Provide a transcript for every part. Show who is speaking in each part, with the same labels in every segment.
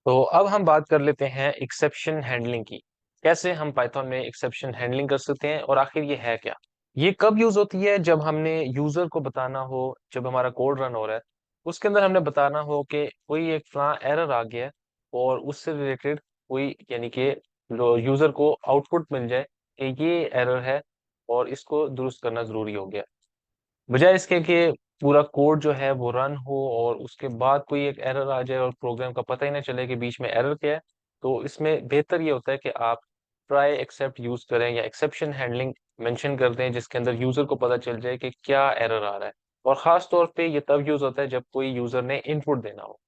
Speaker 1: तो अब हम बात कर लेते हैं एक्सेप्शन हैंडलिंग की। कैसे हम पाइथन में एक्सेप्शन हैंडलिंग कर सकते हैं और आखिर ये है क्या। ये कब यूज होती है, जब हमने यूजर को बताना हो, जब हमारा कोड रन हो रहा है उसके अंदर हमने बताना हो कि कोई एक फला एरर आ गया है और उससे रिलेटेड कोई यानी कि यूजर को आउटपुट मिल जाए कि ये एरर है और इसको दुरुस्त करना जरूरी हो गया। बजाय इसके कि पूरा कोड जो है वो रन हो और उसके बाद कोई एक एरर आ जाए और प्रोग्राम का पता ही ना चले कि बीच में एरर क्या है। तो इसमें बेहतर ये होता है कि आप ट्राई एक्सेप्ट यूज करें या एक्सेप्शन हैंडलिंग मेंशन कर दें जिसके अंदर यूजर को पता चल जाए कि क्या एरर आ रहा है। और खास तौर पे ये तब यूज होता है जब कोई यूजर ने इनपुट देना हो।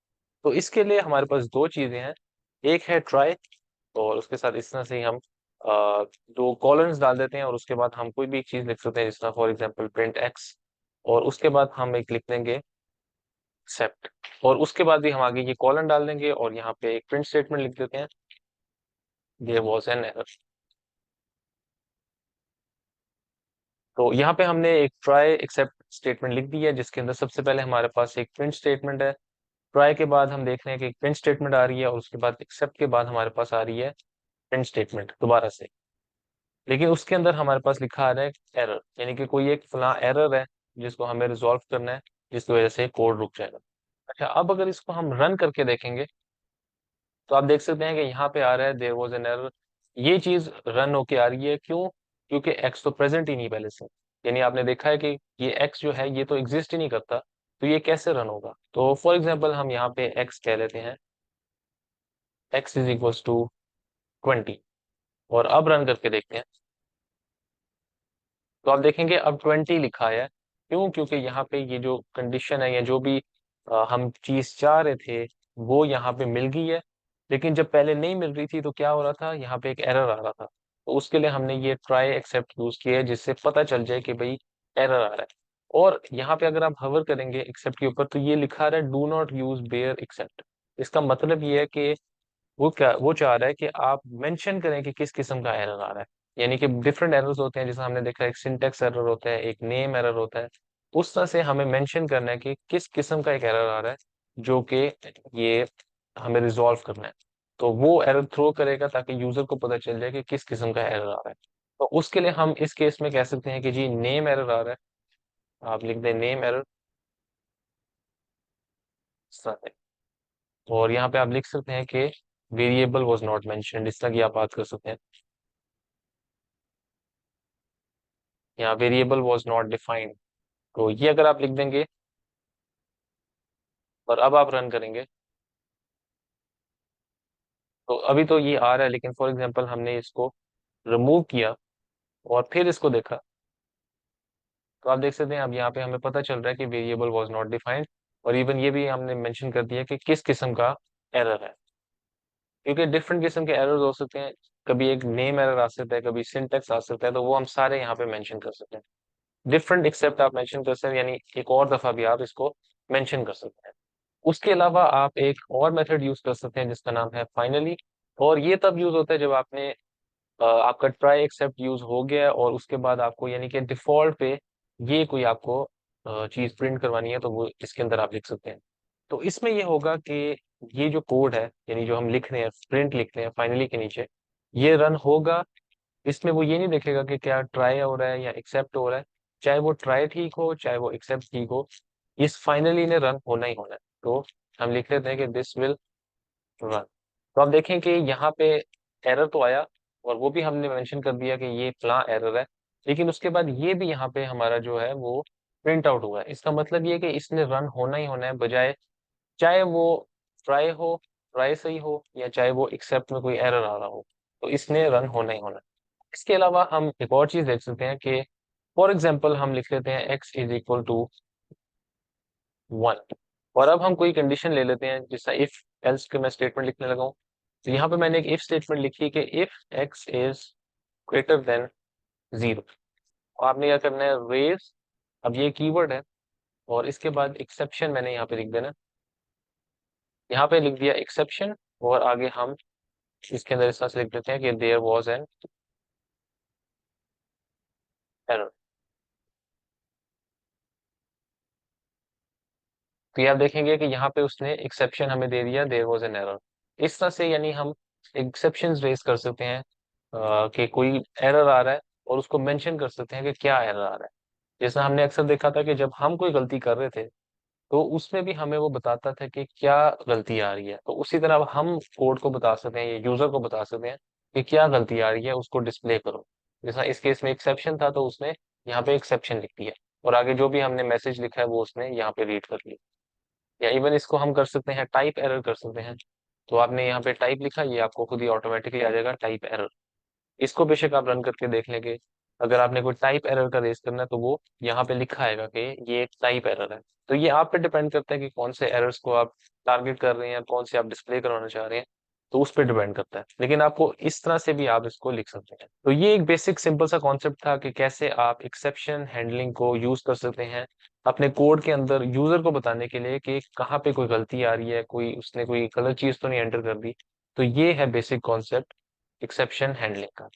Speaker 1: तो इसके लिए हमारे पास दो चीजें हैं। एक है ट्राई, और उसके साथ इस तरह से ही हम दो कॉलम्स डाल देते हैं और उसके बाद हम कोई भी एक चीज लिख सकते हैं, जिस तरह फॉर एग्जांपल प्रिंट एक्स। और उसके बाद हम एक लिख देंगे एक्सेप्ट, और उसके बाद भी हम आगे ये कॉलन डाल देंगे और यहाँ पे एक प्रिंट स्टेटमेंट लिख देते हैं, देयर वाज एन एरर। तो यहाँ पे हमने एक ट्राई एक्सेप्ट स्टेटमेंट लिख दी है जिसके अंदर सबसे पहले हमारे पास एक प्रिंट स्टेटमेंट है। ट्राई के बाद हम देख रहे हैं कि एक प्रिंट स्टेटमेंट आ रही है और उसके बाद एक्सेप्ट के बाद हमारे पास आ रही है प्रिंट स्टेटमेंट दोबारा से। लेकिन उसके अंदर हमारे पास लिखा आ रहा है एरर, यानी कि कोई एक फला एरर है जिसको हमें रिजॉल्व करना है, जिसकी वजह से कोड रुक जाएगा। अच्छा, अब अगर इसको हम रन करके देखेंगे तो आप देख सकते हैं कि यहाँ पे आ रहा है देयर वाज एन एरर। ये चीज रन होके आ रही है, क्यों? क्योंकि एक्स तो प्रेजेंट ही नहीं पहले से। यानी आपने देखा है कि ये एक्स जो है ये तो एग्जिस्ट ही नहीं करता, तो ये कैसे रन होगा। तो फॉर एग्जाम्पल हम यहाँ पे एक्स कह लेते हैं, एक्स इज इक्वल्स टू 20, और अब रन करके देखते हैं तो आप देखेंगे अब 20 लिखा है। क्यों? क्योंकि यहाँ पे ये जो कंडीशन है या जो भी हम चीज चाह रहे थे वो यहाँ पे मिल गई है। लेकिन जब पहले नहीं मिल रही थी तो क्या हो रहा था, यहाँ पे एक एरर आ रहा था। तो उसके लिए हमने ये ट्राई एक्सेप्ट यूज किया है जिससे पता चल जाए कि भाई एरर आ रहा है। और यहाँ पे अगर आप हवर करेंगे एक्सेप्ट के ऊपर तो ये लिखा रहा है do not use bare except. इसका मतलब ये है कि वो चाह रहा है कि आप मेंशन करें कि किस किस्म का एरर आ रहा है। यानी कि डिफरेंट एरर्स होते हैं, जैसे हमने देखा एक सिंटेक्स एरर होता है, एक नेम एरर होता है। उस तरह से हमें मेंशन करना है कि किस किस्म का एक एरर आ रहा है जो कि ये हमें रिजॉल्व करना है। तो वो एरर थ्रो करेगा ताकि यूजर को पता चल जाए कि किस किस्म का एरर आ रहा है। तो उसके लिए हम इस केस में कह सकते हैं कि जी नेम एरर आ रहा है, आप लिख दें नेम एरर। और यहाँ पे आप लिख सकते हैं कि वेरिएबल वाज नॉट मेंशन्ड, इस तरह की आप बात कर सकते हैं। यहाँ वेरिएबल वाज नॉट डिफाइंड, तो ये अगर आप लिख देंगे और अब आप रन करेंगे तो अभी तो ये आ रहा है, लेकिन फॉर एग्जांपल हमने इसको रिमूव किया और फिर इसको देखा तो आप देख सकते हैं अब यहाँ पे हमें पता चल रहा है कि वेरिएबल वाज नॉट डिफाइंड। और इवन ये भी हमने मेंशन कर दिया कि किस किस्म का एरर है, क्योंकि डिफरेंट किस्म के एरर हो सकते हैं। कभी एक नेम एरर आ सकता है, कभी सिंटेक्स आ सकता है, तो वो हम सारे यहाँ पे मेंशन कर सकते हैं। डिफरेंट एक्सेप्ट आप मेंशन कर सकते हैं, यानी एक और दफा भी आप इसको मेंशन कर सकते हैं। उसके अलावा आप एक और मेथड यूज कर सकते हैं जिसका नाम है फाइनली। और ये तब यूज होता है जब आपने आपका ट्राई एक्सेप्ट यूज हो गया है और उसके बाद आपको यानी कि डिफॉल्ट पे ये कोई आपको चीज प्रिंट करवानी है तो वो इसके अंदर आप लिख सकते हैं। तो इसमें ये होगा कि ये जो कोड है यानी जो हम लिख रहे हैं प्रिंट लिख रहे हैं फाइनली के नीचे, ये रन होगा। इसमें वो ये नहीं देखेगा कि क्या ट्राई हो रहा है या एक्सेप्ट हो रहा है। चाहे वो ट्राई ठीक हो चाहे वो एक्सेप्ट ठीक हो, इस फाइनली ने रन होना ही होना है। तो हम लिख लेते हैं कि दिस विल रन। तो आप देखें कि यहाँ पे एरर तो आया और वो भी हमने मेंशन कर दिया कि ये फ्ला एरर है। लेकिन उसके बाद ये भी यहाँ पे हमारा जो है वो प्रिंट आउट हुआ है। इसका मतलब ये है कि इसने रन होना ही होना है, बजाय चाहे वो ट्राई हो, ट्राई सही हो, या चाहे वो एक्सेप्ट में कोई एरर आ रहा हो, तो इसने रन होना ही होना है। इसके अलावा हम एक और चीज देख सकते हैं कि फॉर एग्जाम्पल हम लिख लेते हैं एक्स इज इक्वल टू 1। और अब हम कोई कंडीशन ले लेते हैं, जैसा इफ एल्स के मैं स्टेटमेंट लिखने लगा हूं। तो यहाँ पे मैंने एक इफ स्टेटमेंट लिखी कि if x is greater than 0। आपने क्या करना है, रेज, अब ये कीवर्ड है और इसके बाद एक्सेप्शन मैंने यहाँ पे लिख देना। यहाँ पे लिख दिया एक्सेप्शन, और आगे हम इसके अंदर इस तरह से लिख देते हैं कि देयर वाज एन एरर। तो ये आप देखेंगे कि यहाँ पे उसने एक्सेप्शन हमें दे दिया, देयर वाज एन एरर। इस तरह से यानी हम एक्सेप्शंस रेज कर सकते हैं कि कोई एरर आ रहा है और उसको मेंशन कर सकते हैं कि क्या एरर आ रहा है। जैसा हमने अक्सर देखा था कि जब हम कोई गलती कर रहे थे तो उसमें भी हमें वो बताता था कि क्या गलती आ रही है। तो उसी तरह अब हम कोड को बता सकते हैं या यूजर को बता सकते हैं कि क्या गलती आ रही है, उसको डिस्प्ले करो। जैसा इस केस में एक्सेप्शन था तो उसने यहाँ पे एक्सेप्शन लिख दिया और आगे जो भी हमने मैसेज लिखा है वो उसने यहाँ पे रीड कर लिया। या इवन इसको हम कर सकते हैं टाइप एरर कर सकते हैं। तो आपने यहाँ पे टाइप लिखा, ये आपको खुद ही ऑटोमेटिकली आ जाएगा टाइप एरर। इसको बेशक आप रन करके देख लेंगे। अगर आपने कोई टाइप एरर का रेस करना है तो वो यहाँ पे लिखा आएगा कि ये एक टाइप एरर है। तो ये आप पे डिपेंड करता है कि कौन से एरर्स को आप टारगेट कर रहे हैं, कौन से आप डिस्प्ले करवाना चाह रहे हैं। तो उस पर डिपेंड करता है, लेकिन आपको इस तरह से भी आप इसको लिख सकते हैं। तो ये एक बेसिक सिंपल सा कॉन्सेप्ट था कि कैसे आप एक्सेप्शन हैंडलिंग को यूज कर सकते हैं अपने कोड के अंदर यूजर को बताने के लिए कि कहाँ पे कोई गलती आ रही है, कोई उसने कोई गलत चीज तो नहीं एंटर कर दी। तो ये है बेसिक कॉन्सेप्ट एक्सेप्शन हैंडलिंग का।